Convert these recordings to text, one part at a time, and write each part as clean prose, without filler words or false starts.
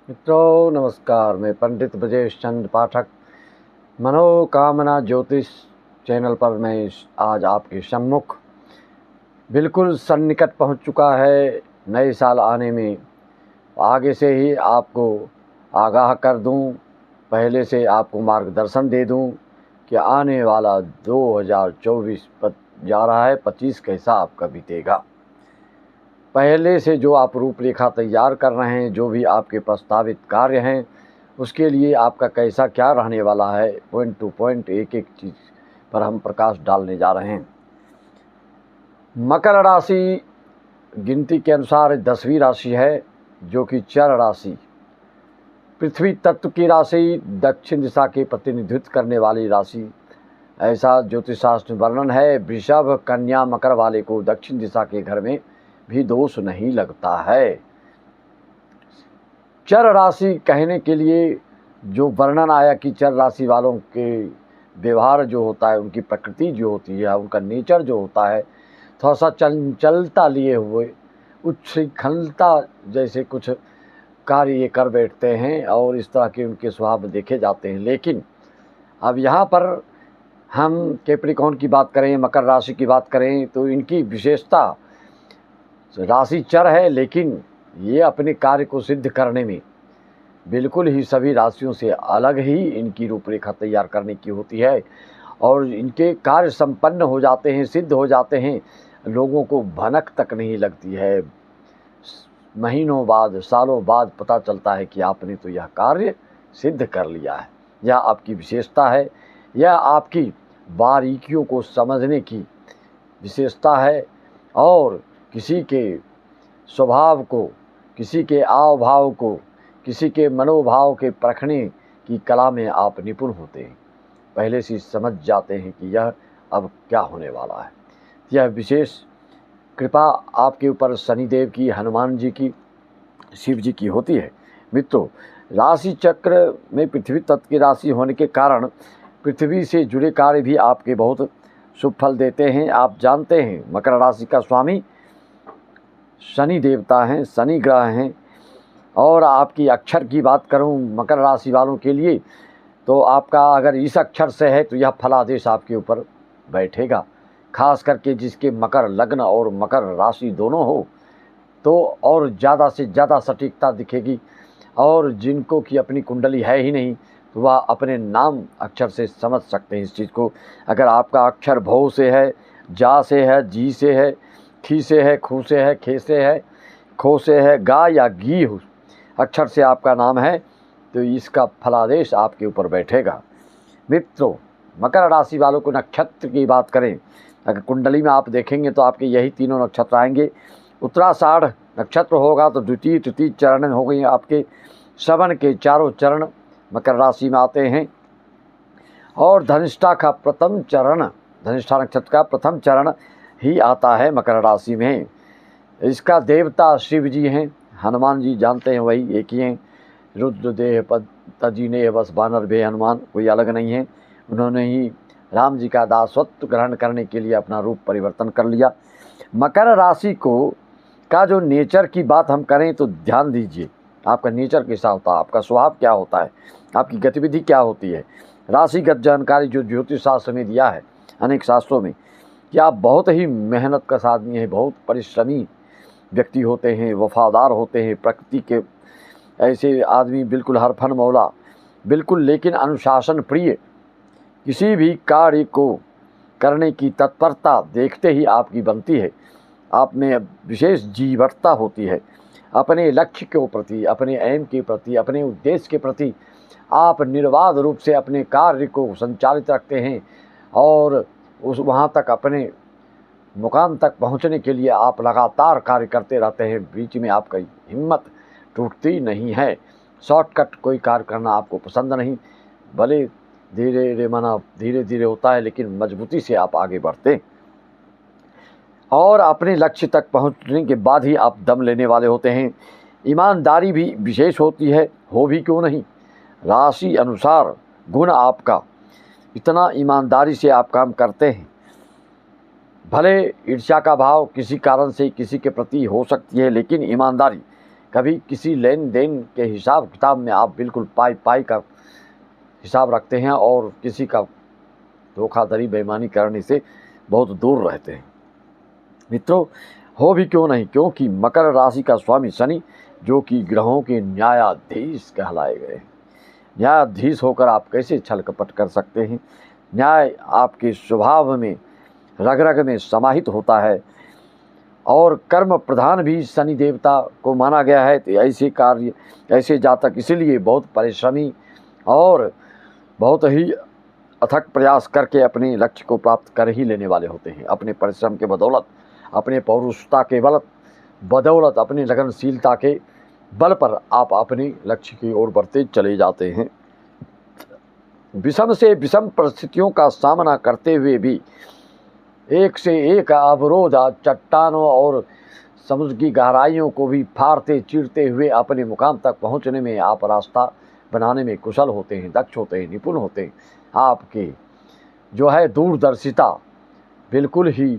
मित्रों नमस्कार। मैं पंडित ब्रजेश चंद्र पाठक मनोकामना ज्योतिष चैनल पर मैं आज आपके सम्मुख बिल्कुल सन्निकट पहुंच चुका है। नए साल आने में आगे से ही आपको आगाह कर दूं, पहले से आपको मार्गदर्शन दे दूं कि आने वाला 2024 जा रहा है, 25 कैसा आपका बीतेगा। पहले से जो आप रूपरेखा तैयार कर रहे हैं, जो भी आपके प्रस्तावित कार्य हैं, उसके लिए आपका कैसा क्या रहने वाला है, पॉइंट टू पॉइंट एक एक चीज़ पर हम प्रकाश डालने जा रहे हैं। मकर राशि गिनती के अनुसार 10वीं राशि है, जो कि चर राशि, पृथ्वी तत्व की राशि, दक्षिण दिशा के प्रतिनिधित्व करने वाली राशि, ऐसा ज्योतिष शास्त्र में वर्णन है। वृषभ कन्या मकर वाले को दक्षिण दिशा के घर में भी दोष नहीं लगता है। चर राशि कहने के लिए जो वर्णन आया कि चर राशि वालों के व्यवहार जो होता है, उनकी प्रकृति जो होती है, उनका नेचर जो होता है, थोड़ा सा चंचलता लिए हुए, उच्छृंखलता जैसे कुछ कार्य ये कर बैठते हैं और इस तरह के उनके स्वभाव देखे जाते हैं। लेकिन अब यहाँ पर हम कैप्रिकॉर्न की बात करें, मकर राशि की बात करें, तो इनकी विशेषता, राशि चर है लेकिन ये अपने कार्य को सिद्ध करने में बिल्कुल ही सभी राशियों से अलग ही इनकी रूपरेखा तैयार करने की होती है और इनके कार्य संपन्न हो जाते हैं, सिद्ध हो जाते हैं। लोगों को भनक तक नहीं लगती है। महीनों बाद, सालों बाद पता चलता है कि आपने तो यह कार्य सिद्ध कर लिया है। यह आपकी विशेषता है, यह आपकी बारीकियों को समझने की विशेषता है और किसी के स्वभाव को, किसी के आव भाव को, किसी के मनोभाव के परखने की कला में आप निपुण होते हैं। पहले से समझ जाते हैं कि यह अब क्या होने वाला है। यह विशेष कृपा आपके ऊपर शनिदेव की, हनुमान जी की, शिव जी की होती है। मित्रों, राशि चक्र में पृथ्वी तत्व की राशि होने के कारण पृथ्वी से जुड़े कार्य भी आपके बहुत शुभ फल देते हैं। आप जानते हैं मकर राशि का स्वामी शनि देवता हैं, शनि ग्रह हैं। और आपकी अक्षर की बात करूं मकर राशि वालों के लिए, तो आपका अगर इस अक्षर से है तो यह फलादेश आपके ऊपर बैठेगा। खास करके जिसके मकर लग्न और मकर राशि दोनों हो तो और ज़्यादा से ज़्यादा सटीकता दिखेगी। और जिनको कि अपनी कुंडली है ही नहीं तो वह अपने नाम अक्षर से समझ सकते हैं इस चीज़ को। अगर आपका अक्षर भौ से है, जा से है, जी से है, खी से है, खू से है, खे से है, खो से है, गा या गी अक्षर से आपका नाम है तो इसका फलादेश आपके ऊपर बैठेगा। मित्रों, मकर राशि वालों को नक्षत्र की बात करें, अगर कुंडली में आप देखेंगे तो आपके यही तीनों नक्षत्र आएंगे। उत्तराषाढ़ नक्षत्र होगा तो द्वितीय तृतीय चरण हो गई आपके। श्रवण के चारों चरण मकर राशि में आते हैं और धनिष्ठा का प्रथम चरण, धनिष्ठा नक्षत्र का प्रथम चरण ही आता है मकर राशि में। इसका देवता शिव जी हैं, हनुमान जी जानते हैं वही एक ही हैं। रुद्र देह पद तजीने बस बानर भे हनुमान, कोई अलग नहीं है। उन्होंने ही राम जी का दासत्व ग्रहण करने के लिए अपना रूप परिवर्तन कर लिया। मकर राशि को का जो नेचर की बात हम करें तो ध्यान दीजिए, आपका नेचर कैसा होता है, आपका स्वभाव क्या होता है, आपकी गतिविधि क्या होती है। राशिगत जानकारी जो ज्योतिष शास्त्र में दिया है, अनेक शास्त्रों में, कि आप बहुत ही मेहनत कश आदमी हैं, बहुत परिश्रमी व्यक्ति होते हैं, वफादार होते हैं, प्रकृति के ऐसे आदमी, बिल्कुल हरफन मौला बिल्कुल, लेकिन अनुशासन प्रिय, किसी भी कार्य को करने की तत्परता देखते ही आपकी बनती है। आप में विशेष जीवटता होती है। अपने लक्ष्य के प्रति, अपने एम के प्रति, अपने उद्देश्य के प्रति आप निर्बाध रूप से अपने कार्य को संचालित रखते हैं और उस वहाँ तक, अपने मुकाम तक पहुँचने के लिए आप लगातार कार्य करते रहते हैं। बीच में आपकी हिम्मत टूटती नहीं है। शॉर्टकट कोई कार्य करना आपको पसंद नहीं, भले धीरे धीरे होता है लेकिन मजबूती से आप आगे बढ़ते और अपने लक्ष्य तक पहुंचने के बाद ही आप दम लेने वाले होते हैं। ईमानदारी भी विशेष होती है, हो भी क्यों नहीं। राशि अनुसार गुण आपका, इतना ईमानदारी से आप काम करते हैं। भले ईर्ष्या का भाव किसी कारण से किसी के प्रति हो सकती है, लेकिन ईमानदारी कभी किसी लेन देन के हिसाब किताब में आप बिल्कुल पाई पाई का हिसाब रखते हैं और किसी का धोखाधड़ी बेईमानी करने से बहुत दूर रहते हैं। मित्रों, हो भी क्यों नहीं, क्योंकि मकर राशि का स्वामी शनि जो कि ग्रहों के न्यायाधीश कहलाए गए हैं। न्यायाधीश होकर आप कैसे छल कपट कर सकते हैं? न्याय आपके स्वभाव में रग रग में समाहित होता है और कर्म प्रधान भी शनि देवता को माना गया है। तो ऐसे जातक इसीलिए बहुत परिश्रमी और बहुत ही अथक प्रयास करके अपने लक्ष्य को प्राप्त कर ही लेने वाले होते हैं। अपने परिश्रम के बदौलत, अपने पौरुषता के बदौलत, अपनी लगनशीलता के बल पर आप अपने लक्ष्य की ओर बढ़ते चले जाते हैं। विषम से विषम परिस्थितियों का सामना करते हुए भी एक से एक अवरोध, चट्टानों और समुद्र की गहराइयों को भी फाड़ते चीरते हुए अपने मुकाम तक पहुंचने में आप रास्ता बनाने में कुशल होते हैं, दक्ष होते हैं, निपुण होते हैं। आपके जो है दूरदर्शिता बिल्कुल ही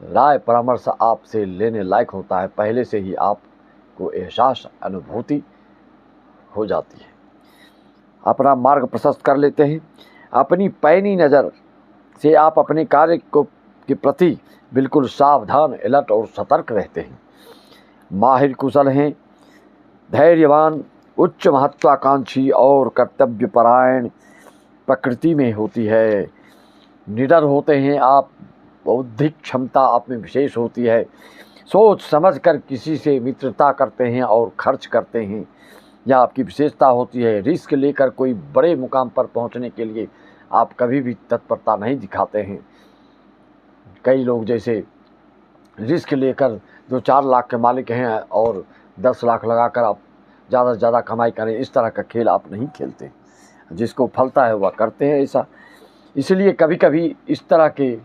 राय परामर्श आपसे लेने लायक होता है। पहले से ही आपको एहसास, अनुभूति हो जाती है। अपना मार्ग प्रशस्त कर लेते हैं। अपनी पैनी नज़र से आप अपने कार्य के प्रति बिल्कुल सावधान, अलर्ट और सतर्क रहते हैं। माहिर कुशल हैं, धैर्यवान, उच्च महत्वाकांक्षी और कर्तव्यपरायण प्रकृति में होती है। निडर होते हैं आप, बौद्धिक क्षमता आप में विशेष होती है। सोच समझकर किसी से मित्रता करते हैं और खर्च करते हैं, यह आपकी विशेषता होती है। रिस्क लेकर कोई बड़े मुकाम पर पहुंचने के लिए आप कभी भी तत्परता नहीं दिखाते हैं। कई लोग जैसे रिस्क लेकर 2-4 लाख के मालिक हैं और 10 लाख लगाकर आप ज़्यादा से ज़्यादा कमाई करें, इस तरह का खेल आप नहीं खेलते। जिसको फलता है वह करते हैं ऐसा। इसलिए कभी कभी इस तरह के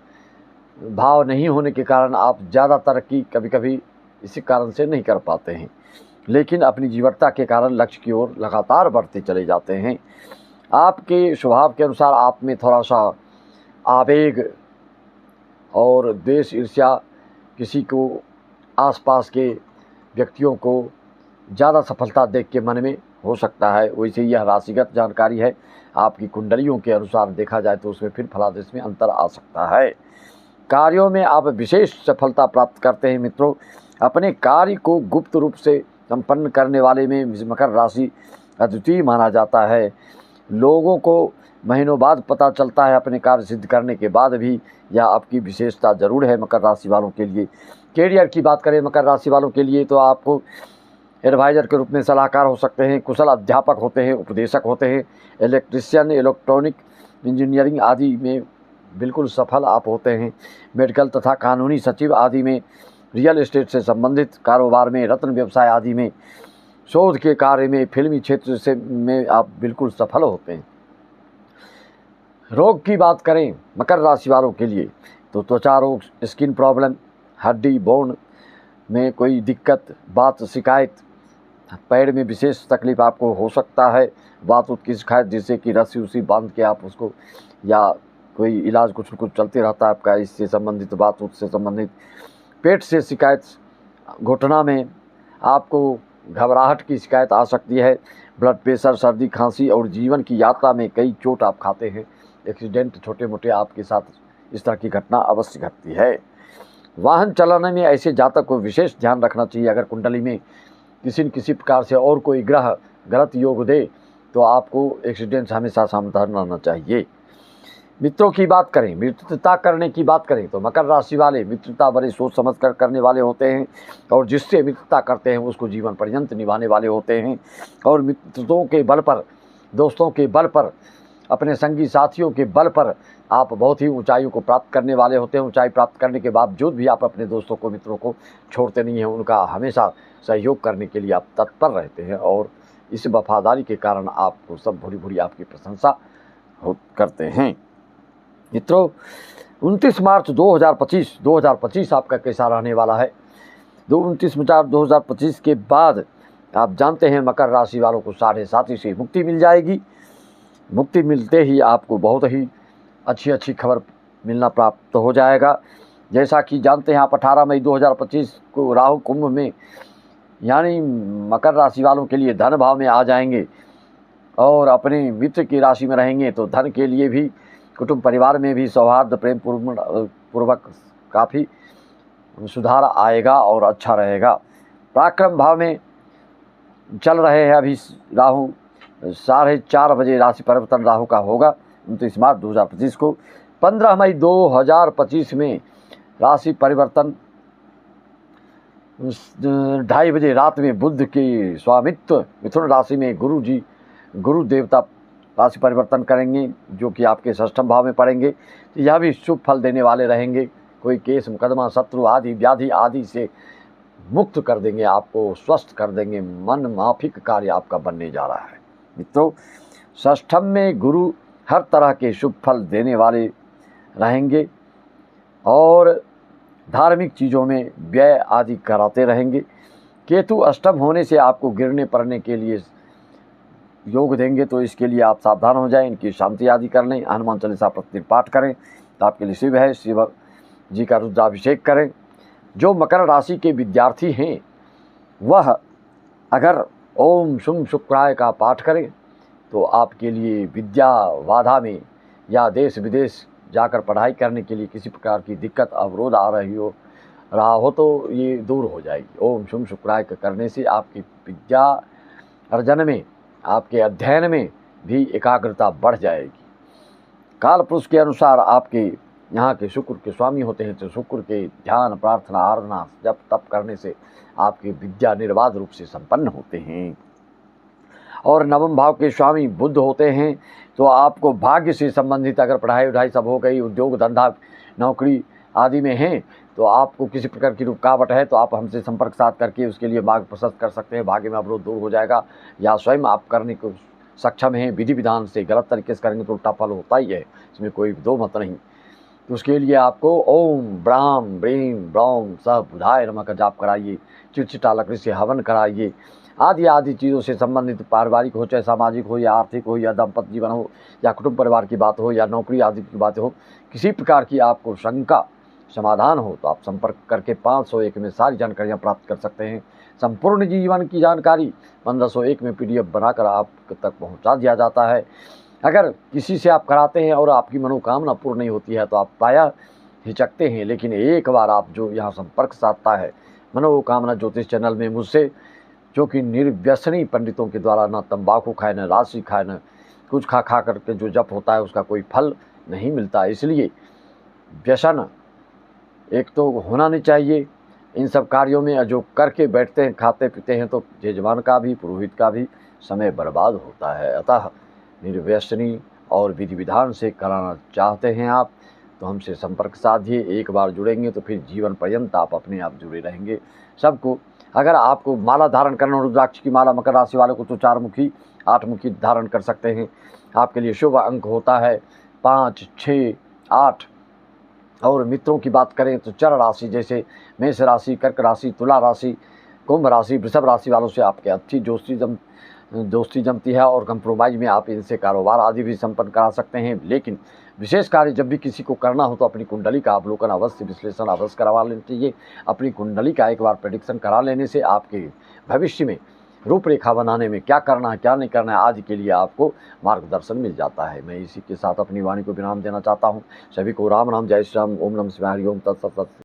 भाव नहीं होने के कारण आप ज़्यादा तरक्की कभी कभी इसी कारण से नहीं कर पाते हैं, लेकिन अपनी जीवटता के कारण लक्ष्य की ओर लगातार बढ़ते चले जाते हैं। आपके स्वभाव के अनुसार आप में थोड़ा सा आवेग और द्वेष, ईर्ष्या, किसी को आसपास के व्यक्तियों को ज़्यादा सफलता देख के मन में हो सकता है। वैसे यह राशिगत जानकारी है। आपकी कुंडलियों के अनुसार देखा जाए तो उसमें फिर फलादेश में अंतर आ सकता है। कार्यों में आप विशेष सफलता प्राप्त करते हैं। मित्रों, अपने कार्य को गुप्त रूप से संपन्न करने वाले में मकर राशि अद्वितीय माना जाता है। लोगों को महीनों बाद पता चलता है अपने कार्य सिद्ध करने के बाद भी। यह आपकी विशेषता जरूर है मकर राशि वालों के लिए। कैरियर की बात करें मकर राशि वालों के लिए तो आपको एडवाइज़र के रूप में सलाहकार हो सकते हैं, कुशल अध्यापक होते हैं, उपदेशक होते हैं, इलेक्ट्रिशियन, इलेक्ट्रॉनिक इंजीनियरिंग आदि में बिल्कुल सफल आप होते हैं। मेडिकल तथा कानूनी सचिव आदि में, रियल एस्टेट से संबंधित कारोबार में, रत्न व्यवसाय आदि में, शोध के कार्य में, फिल्मी क्षेत्र से में आप बिल्कुल सफल होते हैं। रोग की बात करें मकर राशि वालों के लिए तो त्वचा रोग, स्किन प्रॉब्लम, हड्डी बोन में कोई दिक्कत, बात शिकायत, पैर में विशेष तकलीफ आपको हो सकता है, बात की शिकायत जिससे कि रस्सी उसी बांध के आप उसको, या कोई इलाज कुछ न कुछ चलते रहता है आपका, इससे संबंधित बात, उससे संबंधित पेट से शिकायत, घुटना में आपको घबराहट की शिकायत आ सकती है, ब्लड प्रेशर, सर्दी खांसी और जीवन की यात्रा में कई चोट आप खाते हैं, एक्सीडेंट छोटे मोटे आपके साथ इस तरह की घटना अवश्य घटती है। वाहन चलाने में ऐसे जातक को विशेष ध्यान रखना चाहिए। अगर कुंडली में किसी न किसी प्रकार से और कोई ग्रह गलत योग दे तो आपको एक्सीडेंट से हमेशा सावधान रहना चाहिए। मित्रों की बात करें, मित्रता करने की बात करें तो मकर राशि वाले मित्रता बड़े सोच समझ कर करने वाले होते हैं और जिससे मित्रता करते हैं उसको जीवन पर्यंत निभाने वाले होते हैं। और मित्रों के बल पर, दोस्तों के बल पर, अपने संगी साथियों के बल पर आप बहुत ही ऊंचाइयों को प्राप्त करने वाले होते हैं। ऊंचाई प्राप्त करने के बावजूद भी आप अपने दोस्तों को, मित्रों को छोड़ते नहीं हैं, उनका हमेशा सहयोग करने के लिए आप तत्पर रहते हैं और इस वफादारी के कारण आपको सब भली भली आपकी प्रशंसा करते हैं। मित्रों, 29 मार्च 2025 आपका कैसा रहने वाला है? 29 मार्च 2025 के बाद आप जानते हैं मकर राशि वालों को 7.5 से मुक्ति मिल जाएगी। मुक्ति मिलते ही आपको बहुत ही अच्छी खबर मिलना प्राप्त हो जाएगा। जैसा कि जानते हैं आप 18 मई 2025 को राहु कुंभ में यानी मकर राशि वालों के लिए धन भाव में आ जाएंगे और अपने मित्र की राशि में रहेंगे तो धन के लिए भी, कुटुंब परिवार में भी सौहार्द प्रेम पूर्वक काफ़ी सुधार आएगा और अच्छा रहेगा। पराक्रम भाव में चल रहे हैं अभी राहु, 4:30 बजे राशि परिवर्तन राहु का होगा 29 मार्च 2025 को। 15 मई 2025 में राशि परिवर्तन 2:30 बजे रात में बुध के स्वामित्व मिथुन राशि में गुरु देवता राशि परिवर्तन करेंगे, जो कि आपके षष्ठम भाव में पड़ेंगे। तो यह भी शुभ फल देने वाले रहेंगे। कोई केस मुकदमा शत्रु आदि व्याधि आदि से मुक्त कर देंगे, आपको स्वस्थ कर देंगे, मन माफिक कार्य आपका बनने जा रहा है। मित्रों, षष्ठम में गुरु हर तरह के शुभ फल देने वाले रहेंगे और धार्मिक चीज़ों में व्यय आदि कराते रहेंगे। केतु अष्टम होने से आपको गिरने पड़ने के लिए योग देंगे, तो इसके लिए आप सावधान हो जाएं, इनकी शांति आदि कर लें, हनुमान चालीसा प्रतिदिन पाठ करें तो आपके लिए शुभ है। शिव जी का रुद्राभिषेक करें। जो मकर राशि के विद्यार्थी हैं वह अगर ओम शुम शुक्राय का पाठ करें तो आपके लिए विद्या बाधा में या देश विदेश जाकर पढ़ाई करने के लिए किसी प्रकार की दिक्कत अवरोध आ रहा हो तो ये दूर हो जाएगी। ओम शुम शुक्राय करने से आपकी विद्या अर्जन में, आपके अध्ययन में भी एकाग्रता बढ़ जाएगी। काल पुरुष के अनुसार आपके यहाँ के शुक्र के स्वामी होते हैं, तो शुक्र के ध्यान प्रार्थना आराधना जप तप करने से आपकी विद्या निर्बाध रूप से संपन्न होते हैं। और नवम भाव के स्वामी बुध होते हैं, तो आपको भाग्य से संबंधित अगर पढ़ाई वढ़ाई सब हो गई, उद्योग धंधा नौकरी आदि में हैं, तो आपको किसी प्रकार की रुकावट है तो आप हमसे संपर्क साध करके उसके लिए मार्ग प्रशस्त कर सकते हैं। भाग्य में अवरोध दूर हो जाएगा, या स्वयं आप करने को सक्षम हैं। विधि विधान से गलत तरीके से करेंगे तो उल्टा फल होता ही है, इसमें कोई दो मत नहीं। तो उसके लिए आपको ओम ब्राम ब्रीम ब्रौम सह बुधाय नमः का जाप कराइए, चिटचिटा लकड़ी से हवन कराइए, आदि चीज़ों से संबंधित पारिवारिक हो, चाहे सामाजिक हो या आर्थिक हो या दाम्पत्य जीवन हो या कुटुंब परिवार की बात हो या नौकरी आदि की बात हो, किसी प्रकार की आपको शंका समाधान हो तो आप संपर्क करके 501 में सारी जानकारियाँ प्राप्त कर सकते हैं। संपूर्ण जीवन की जानकारी 1501 में PDF बनाकर आप तक पहुँचा दिया जाता है। अगर किसी से आप कराते हैं और आपकी मनोकामना पूर्ण नहीं होती है तो आप प्रायः हिचकते हैं, लेकिन एक बार आप जो यहाँ संपर्क साधता है मनोकामना ज्योतिष चैनल में मुझसे, जो कि निर्व्यसनी पंडितों के द्वारा न तंबाकू खाए न राशि खाए न कुछ खा करके जो जप होता है उसका कोई फल नहीं मिलता। इसलिए व्यसन एक तो होना नहीं चाहिए इन सब कार्यों में। जो करके बैठते हैं खाते पीते हैं तो यजमान का भी पुरोहित का भी समय बर्बाद होता है। अतः निर्व्यसनी और विधि विधान से कराना चाहते हैं आप तो हमसे संपर्क साधिए। एक बार जुड़ेंगे तो फिर जीवन पर्यंत आप अपने आप जुड़े रहेंगे। सबको अगर आपको माला धारण करना, रुद्राक्ष की माला मकर राशि वाले को तो 4 मुखी 8 मुखी धारण कर सकते हैं। आपके लिए शुभ अंक होता है 5, 6, 8। और मित्रों की बात करें तो चर राशि जैसे मेष राशि, कर्क राशि, तुला राशि, कुंभ राशि, वृषभ राशि वालों से आपके अच्छी दोस्ती जमती है और कंप्रोमाइज़ में आप इनसे कारोबार आदि भी संपन्न करा सकते हैं। लेकिन विशेष कार्य जब भी किसी को करना हो तो अपनी कुंडली का अवलोकन अवश्य, विश्लेषण अवश्य करवा लेना चाहिए। अपनी कुंडली का एक बार प्रेडिक्शन करा लेने से आपके भविष्य में रूपरेखा बनाने में क्या करना है क्या नहीं करना है आदि के लिए आपको मार्गदर्शन मिल जाता है। मैं इसी के साथ अपनी वाणी को विराम देना चाहता हूँ। सभी को राम नाम, जय श्री राम, ओम नमः शिवाय, हरि ओम तत्सत।